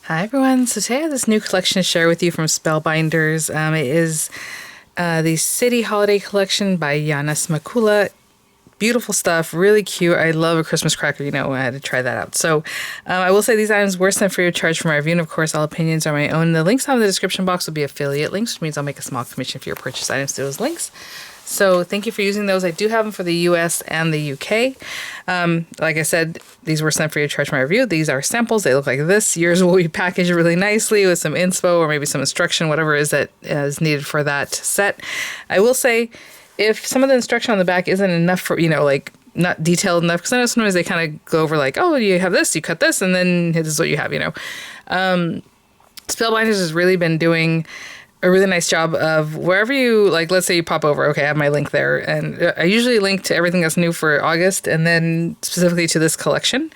Hi everyone, so today I have this new collection to share with you from Spellbinders. It is the City Holiday Collection by Yana Smakula. Beautiful stuff, really cute. I love a Christmas cracker, I had to try that out. So I will say these items were sent free of charge for my review, and of course all opinions are my own. The links down in the description box will be affiliate links, which means I'll make a small commission for your purchase items to those links. So thank you for using those. I do have them for the US and the UK. Like I said, these were sent free of charge for my review. These are samples. They look like this. Yours will be packaged really nicely with some inspo or maybe some instruction, whatever it is that is needed for that set. I will say, if some of the instruction on the back isn't enough for, like not detailed enough, because I know sometimes they kind of go over like, oh, you have this, you cut this, and then this is what you have, Spellbinders has really been doing a really nice job of wherever you, like, let's say you pop over, okay, I have my link there. And I usually link to everything that's new for August and then specifically to this collection.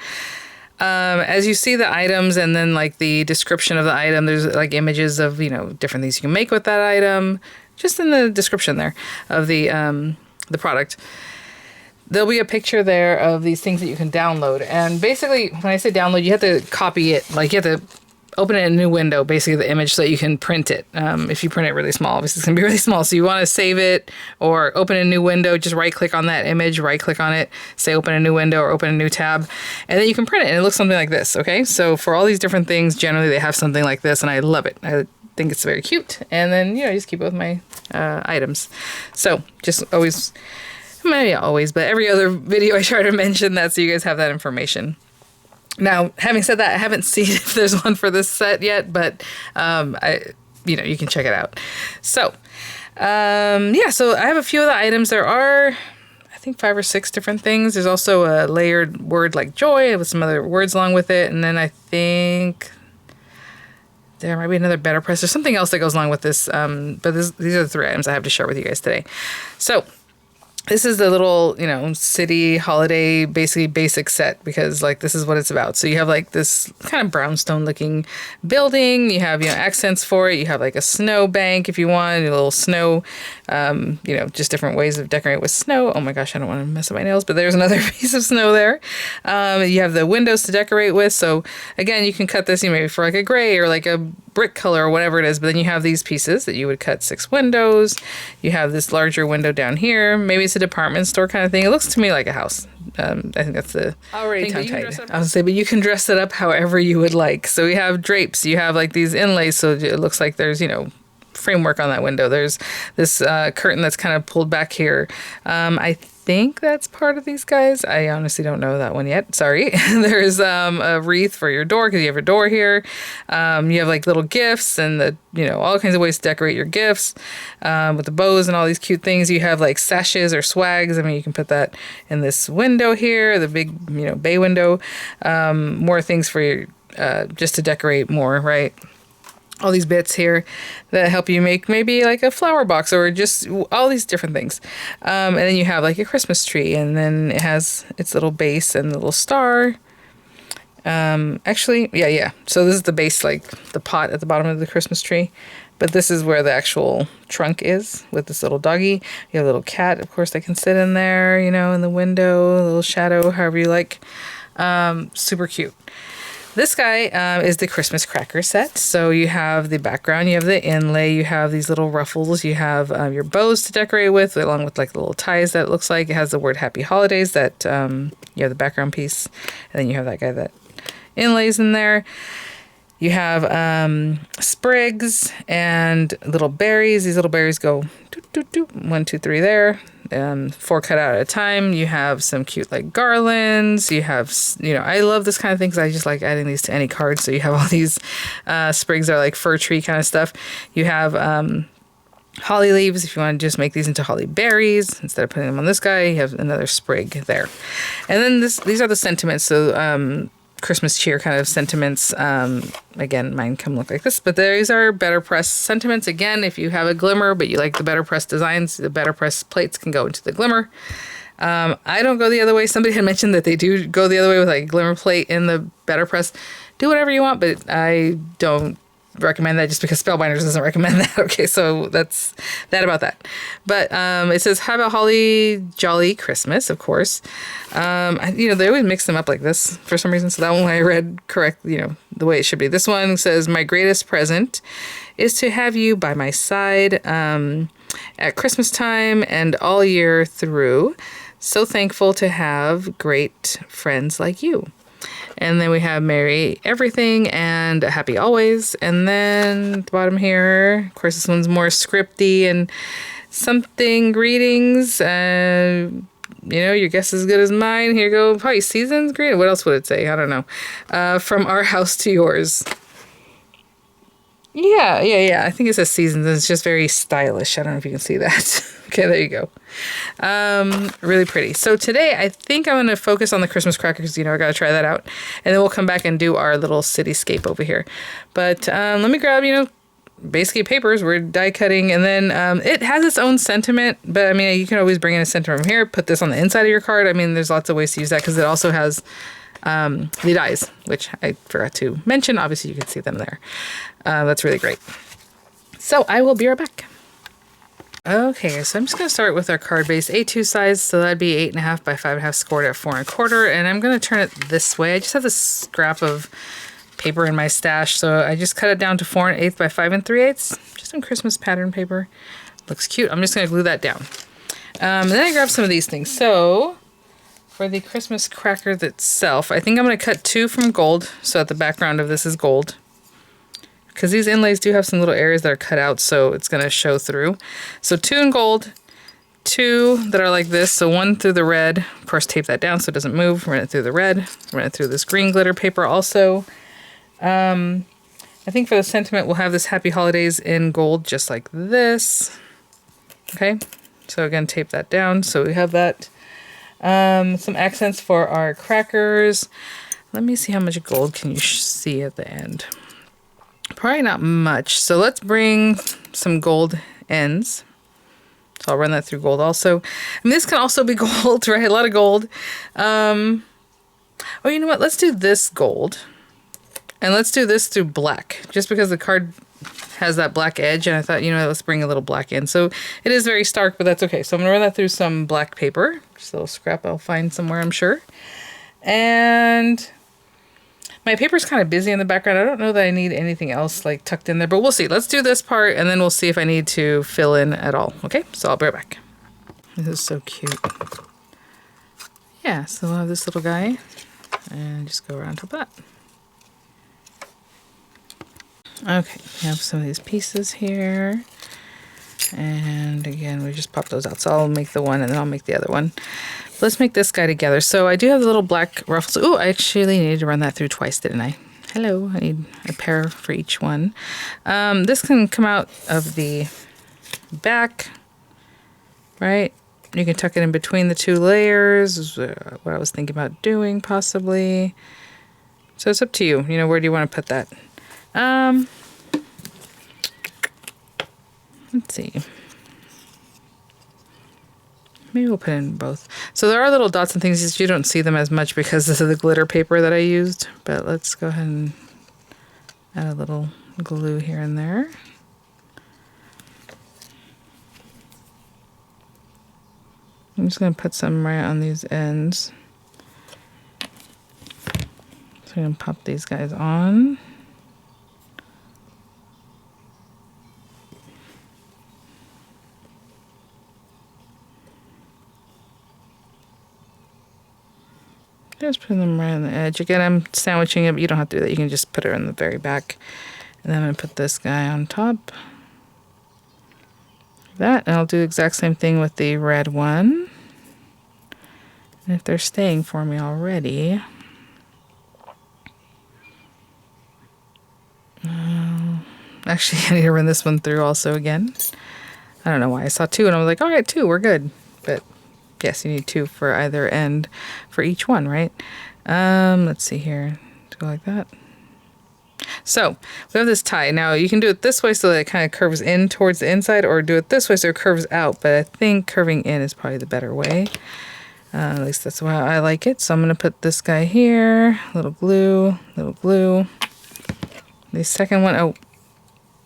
As you see the items and then like the description of the item, there's like images of, different things you can make with that item, just in the description there of the product. There'll be a picture there of these things that you can download. And basically, when I say download, you have to copy it, like you have to open it in a new window, basically the image, so that you can print it. If you print it really small, obviously it's going to be really small. So you want to save it or open a new window, just right click on that image, right click on it, say open a new window or open a new tab, and then you can print it and it looks something like this, okay? So for all these different things, generally they have something like this and I love it. I think it's very cute. And then, I just keep it with my items. So just always, maybe not always, but every other video I try to mention that so you guys have that information. Now, having said that, I haven't seen if there's one for this set yet, but you can check it out. So, so I have a few of the items. There are, I think, 5 or 6 different things. There's also a layered word like joy with some other words along with it, and then I think there might be another better press. There's something else that goes along with this, but these are the 3 items I have to share with you guys today. So, this is the little, city holiday, basically basic set, because like this is what it's about. So you have like this kind of brownstone looking building. You have, accents for it. You have like a snow bank if you want, a little snow, just different ways of decorating with snow. Oh my gosh, I don't want to mess up my nails, but there's another piece of snow there. You have the windows to decorate with. So again, you can cut this maybe for like a gray or like a brick color or whatever it is, but then you have these pieces that you would cut 6 windows. You have this larger window down here. Maybe it's a department store kind of thing. It looks to me like a house. I think that's the already tongue-tied. I was say, but you can dress it up however you would like. So you have drapes. You have like these inlays, so it looks like there's framework on that window. There's this curtain that's kind of pulled back here. I think that's part of these guys. I honestly don't know that one yet. Sorry. There's a wreath for your door because you have a door here. You have like little gifts and all kinds of ways to decorate your gifts with the bows and all these cute things. You have like sashes or swags. I mean, you can put that in this window here, the big bay window. More things for your just to decorate more, right? All these bits here that help you make maybe like a flower box or just all these different things. And then you have like a Christmas tree, and then it has its little base and the little star. Actually, yeah. So this is the base, like the pot at the bottom of the Christmas tree. But this is where the actual trunk is with this little doggy. You have a little cat, of course, that can sit in there, in the window, a little shadow, however you like. Super cute. This guy is the Christmas cracker set. So you have the background, you have the inlay, you have these little ruffles, you have your bows to decorate with, along with like the little ties that it looks like. It has the word Happy Holidays that you have the background piece, and then you have that guy that inlays in there. You have sprigs and little berries. These little berries go 1, 2, 3 there. 4 cut out at a time. You have some cute like garlands. You have, I love this kind of thing because I just like adding these to any card. So you have all these sprigs that are like fir tree kind of stuff. You have holly leaves if you want to just make these into holly berries instead of putting them on this guy. You have another sprig there. And then these are the sentiments. So Christmas cheer kind of sentiments. Again, mine come look like this, but these are better press sentiments. Again, if you have a glimmer, but you like the better press designs, the better press plates can go into the glimmer. I don't go the other way. Somebody had mentioned that they do go the other way with like glimmer plate in the better press. Do whatever you want, but I don't recommend that just because Spellbinders doesn't recommend that. Okay, so that's that about that. But it says, have a holly jolly Christmas, of course. They always mix them up like this for some reason. So that one I read correct, the way it should be. This one says, my greatest present is to have you by my side at Christmas time and all year through. So thankful to have great friends like you. And then we have Merry Everything and Happy Always. And then at the bottom here, of course, this one's more scripty and something greetings. You know, your guess is as good as mine. Here you go. Probably seasons greeting. What else would it say? I don't know. From our house to yours. Yeah. I think it says seasons. And it's just very stylish. I don't know if you can see that. Okay, there you go. Really pretty. So today, I think I'm going to focus on the Christmas crackers. You know, I got to try that out. And then we'll come back and do our little cityscape over here. But let me grab, you know, basically papers. We're die cutting. And then it has its own sentiment. But, I mean, you can always bring in a sentiment from here. Put this on the inside of your card. I mean, there's lots of ways to use that because it also has the dies, which I forgot to mention. Obviously, you can see them there. That's really great. So I will be right back. Okay, so I'm just going to start with our card base A2 size. So that'd be 8.5 by 5.5 scored at 4 1/4. And I'm going to turn it this way. I just have this scrap of paper in my stash. So I just cut it down to 4 1/8 by 5 3/8. Just some Christmas pattern paper. Looks cute. I'm just going to glue that down. And then I grabbed some of these things. So for the Christmas crackers itself, I think I'm going to cut 2 from gold. So that the background of this is gold. Because these inlays do have some little areas that are cut out, so it's going to show through. So 2 in gold, 2 that are like this. So 1 through the red. Of course, tape that down so it doesn't move. Run it through the red. Run it through this green glitter paper also. I think for the sentiment, we'll have this Happy Holidays in gold, just like this. Okay, so again, tape that down. So we have that. Some accents for our crackers. Let me see how much gold can you see at the end. Probably not much. So let's bring some gold ends. So I'll run that through gold also. I mean, this can also be gold, right? A lot of gold. Oh, you know what? Let's do this gold. And let's do this through black. Just because the card has that black edge. And I thought, you know, let's bring a little black in. So it is very stark, but that's okay. So I'm going to run that through some black paper. Just a little scrap I'll find somewhere, I'm sure. And my paper's kind of busy in the background. I don't know that I need anything else like tucked in there, but we'll see. Let's do this part and then we'll see if I need to fill in at all. Okay, so I'll be right back. This is so cute. Yeah, so we'll have this little guy and just go around top of that. Okay, we have some of these pieces here. And again, we just pop those out. So I'll make the one and then I'll make the other one. Let's make this guy together. So I do have the little black ruffles. Oh, I actually needed to run that through twice, didn't I? Hello, I need a pair for each one. This can come out of the back, right? You can tuck it in between the 2 layers, is what I was thinking about doing possibly. So it's up to you. You know, where do you want to put that? Let's see. Maybe we'll put in both. So there are little dots and things. You don't see them as much because this is the glitter paper that I used. But let's go ahead and add a little glue here and there. I'm just going to put some right on these ends. So I'm going to pop these guys on. Just put them right on the edge. Again, I'm sandwiching it, but you don't have to do that. You can just put it in the very back. And then I'm going to put this guy on top. That, and I'll do the exact same thing with the red one. And if they're staying for me already, actually, I need to run this one through also again. I don't know why I saw 2 and I was like, all right, 2, we're good. But yes, you need 2 for either end for each one, right? Let's see here. Go like that. So we have this tie. Now you can do it this way so that it kind of curves in towards the inside, or do it this way so it curves out. But I think curving in is probably the better way. At least that's why I like it. So I'm going to put this guy here. Little glue, little glue. The second one,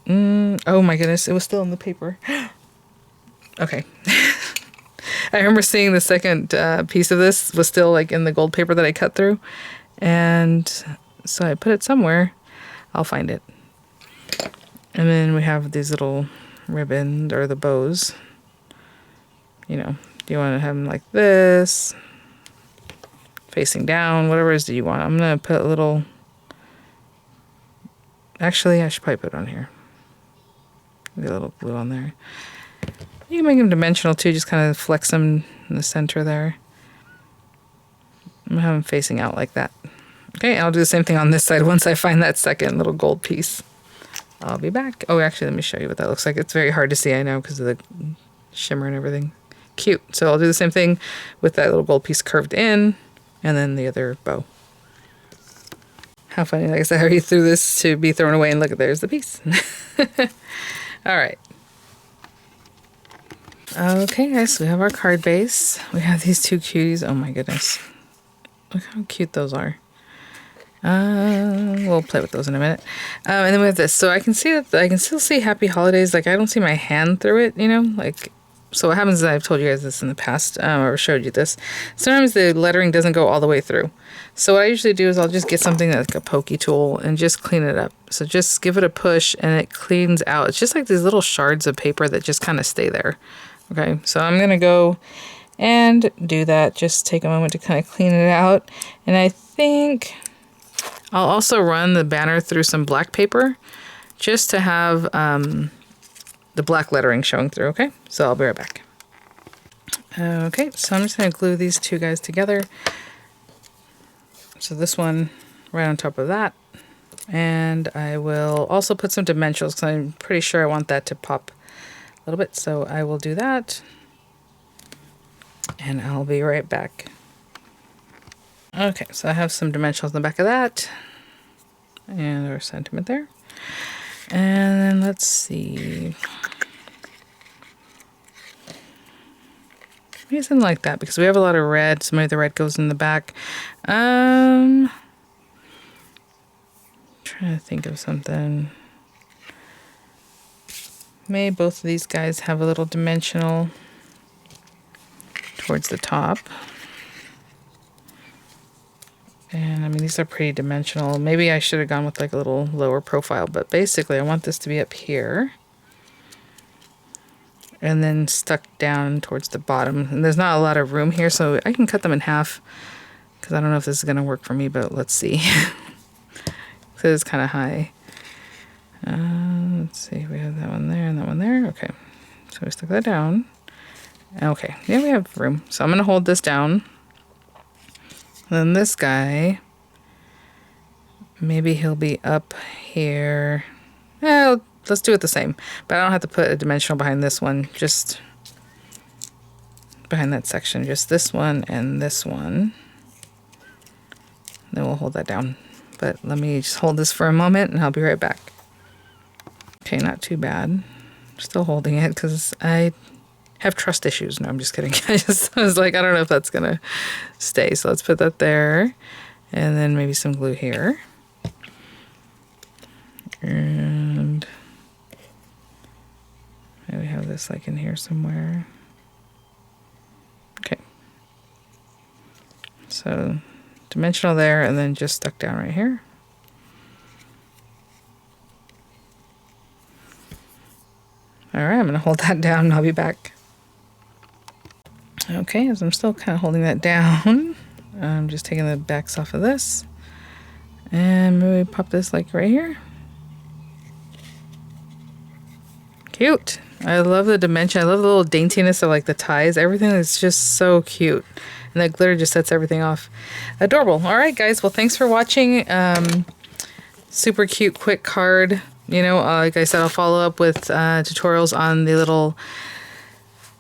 oh my goodness, it was still in the paper. Okay. I remember seeing the second piece of this was still like in the gold paper that I cut through. And so I put it somewhere. I'll find it. And then we have these little ribbons, or the bows. You know, do you want to have them like this, facing down, whatever it is that you want. I'm going to put a little, actually, I should probably put it on here. Get a little glue on there. You can make them dimensional too, just kind of flex them in the center there. I'm going to have them facing out like that. Okay, I'll do the same thing on this side once I find that second little gold piece. I'll be back. Oh, actually, let me show you what that looks like. It's very hard to see, I know, because of the shimmer and everything. Cute. So I'll do the same thing with that little gold piece curved in, and then the other bow. How funny, like I said, how you threw this to be thrown away, and look, there's the piece. All right. Okay, guys, we have our card base. We have these two cuties. Oh my goodness. Look how cute those are. We'll play with those in a minute. And then we have this. So I can see that I can still see Happy Holidays. Like, I don't see my hand through it, you know? Like, so what happens is, I've told you guys this in the past, or showed you this. Sometimes the lettering doesn't go all the way through. So what I usually do is I'll just get something like a pokey tool and just clean it up. So just give it a push and it cleans out. It's just like these little shards of paper that just kind of stay there. Okay, so I'm going to go and do that. Just take a moment to kind of clean it out. And I think I'll also run the banner through some black paper just to have the black lettering showing through, okay? So I'll be right back. Okay, so I'm just going to glue these two guys together. So this one right on top of that. And I will also put some dimensionals because I'm pretty sure I want that to pop a little bit. So I will do that. And I'll be right back. Okay, so I have some dimensionals in the back of that. And our sentiment there. And then let's see. Maybe something like that, because we have a lot of red, so maybe the red goes in the back. Trying to think of something. Maybe both of these guys have a little dimensional towards the top. And I mean, these are pretty dimensional. Maybe I should have gone with like a little lower profile, but basically I want this to be up here. And then stuck down towards the bottom. And there's not a lot of room here, so I can cut them in half. Because I don't know if this is going to work for me, but let's see. So it's kind of high. Let's see, we have that one there and that one there. Okay, so we stuck that down. Okay, yeah, we have room. So I'm going to hold this down. Then this guy, maybe he'll be up here. Well, let's do it the same. But I don't have to put a dimensional behind this one, just behind that section. Just this one and this one. Then we'll hold that down. But let me just hold this for a moment and I'll be right back. Okay, not too bad. Still holding it because I have trust issues. No, I'm just kidding. I was like, I don't know if that's gonna stay. So let's put that there. And then maybe some glue here. And maybe we have this like in here somewhere. Okay. So dimensional there and then just stuck down right here. All right, I'm gonna hold that down and I'll be back. Okay, as I'm still kind of holding that down, I'm just taking the backs off of this. And maybe pop this like right here. Cute. I love the dimension. I love the little daintiness of like the ties. Everything is just so cute. And that glitter just sets everything off. Adorable. All right, guys. Well, thanks for watching. Super cute, quick card. You know, like I said, I'll follow up with tutorials on the little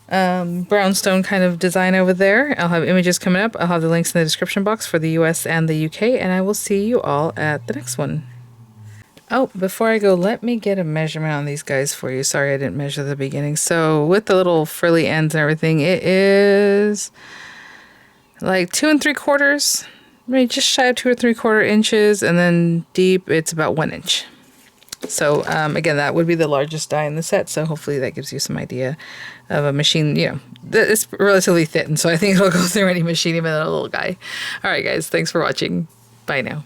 brownstone kind of design over there. I'll have images coming up. I'll have the links in the description box for the US and the UK, and I will see you all at the next one. Oh, before I go, let me get a measurement on these guys for you. Sorry, I didn't measure the beginning. So with the little frilly ends and everything, it is like 2 3/4, maybe just shy of 2 3/4 inches, and then deep, it's about 1 inch. So again, that would be the largest die in the set, so hopefully that gives you some idea of a machine. You know, it's relatively thin, so I think it'll go through any machine, even a little guy. All right, guys, thanks for watching. Bye now.